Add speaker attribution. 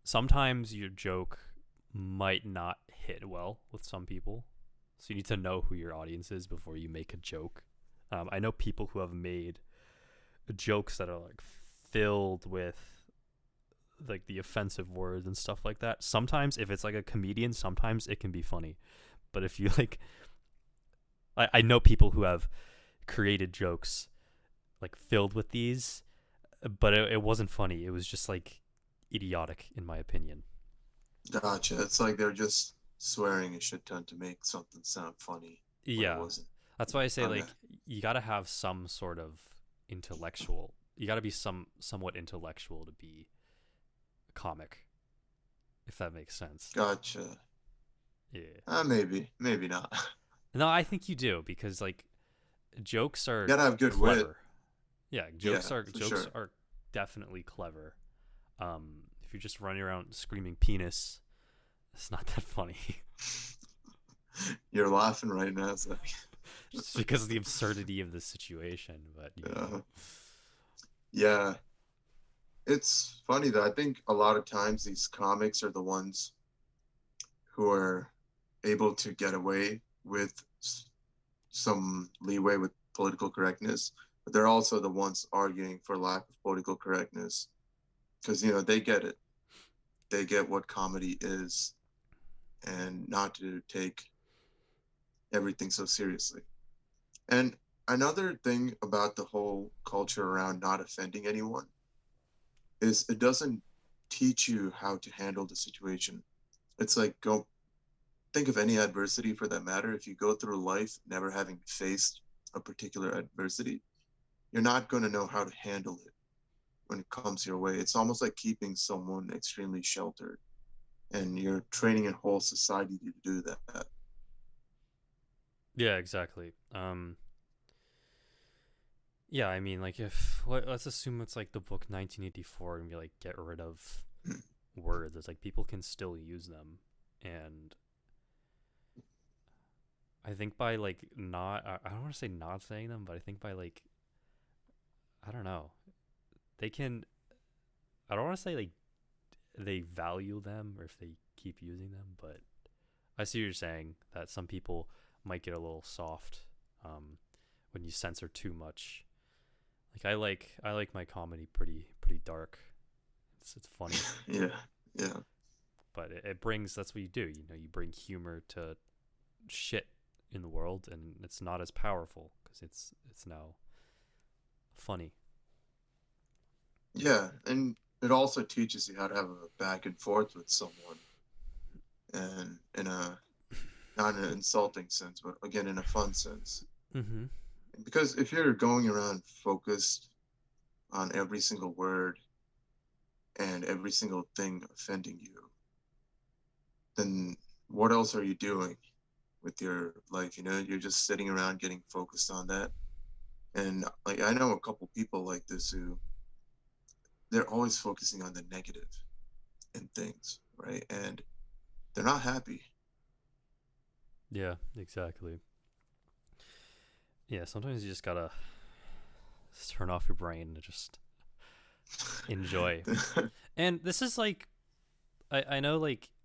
Speaker 1: sometimes your joke might not hit well with some people. So you need to know who your audience is before you make a joke. I know people who have made jokes that are like filled with like the offensive words and stuff like that. Sometimes if it's like a comedian, sometimes it can be funny. But if you like, I know people who have created jokes like filled with these, but it wasn't funny. It was just like idiotic in my opinion.
Speaker 2: Gotcha. It's like they're just swearing a shit ton to make something sound funny when it
Speaker 1: Yeah,
Speaker 2: wasn't.
Speaker 1: that's why I say
Speaker 2: Okay.
Speaker 1: like you got to have some sort of intellectual. You got to be somewhat intellectual to be a comic, if that makes sense.
Speaker 2: Gotcha.
Speaker 1: Yeah.
Speaker 2: Maybe, maybe not.
Speaker 1: No, I think you do because like jokes are
Speaker 2: Gotta have good wit.
Speaker 1: clever. Yeah,
Speaker 2: Yeah, for
Speaker 1: jokes
Speaker 2: sure.
Speaker 1: are definitely clever. If you're just running around screaming penis, it's not that funny.
Speaker 2: You're laughing right now. It's like,
Speaker 1: Just because of the absurdity of the situation. But
Speaker 2: uh, yeah. It's funny that I think a lot of times these comics are the ones who are able to get away with some leeway with political correctness, but they're also the ones arguing for lack of political correctness because they get it. They get what comedy is and not to take everything so seriously. And another thing about the whole culture around not offending anyone is it doesn't teach you how to handle the situation. It's like go think of any adversity for that matter. If you go through life never having faced a particular adversity, you're not going to know how to handle it when it comes your way. It's almost like keeping someone extremely sheltered, and you're training a whole society to do that.
Speaker 1: yeah, exactly. Yeah, I mean, like if let's assume it's like the book 1984 and we like get rid of words. It's like people can still use them, and I think by like not, I don't want to say not saying them, but I think by like, I don't know, they can. I don't want to say like they value them or if they keep using them, but I see what you're saying that some people might get a little soft when you censor too much. Like I like my comedy pretty dark. It's funny,
Speaker 2: Yeah, yeah,
Speaker 1: but it brings that's what you do. You know, you bring humor to shit in the world, and it's not as powerful because it's now funny.
Speaker 2: yeah. And it also teaches you how to have a back and forth with someone, and in a not in an insulting sense, but again in a fun sense.
Speaker 1: Mm-hmm.
Speaker 2: Because if you're going around focused on every single word and every single thing offending you, then what else are you doing with your life? You're just sitting around getting focused on that. And like I know a couple people like this who they're always focusing on the negative in things, right? And they're not happy.
Speaker 1: Yeah, exactly. Yeah, sometimes you just gotta turn off your brain and just enjoy. And this is like I know like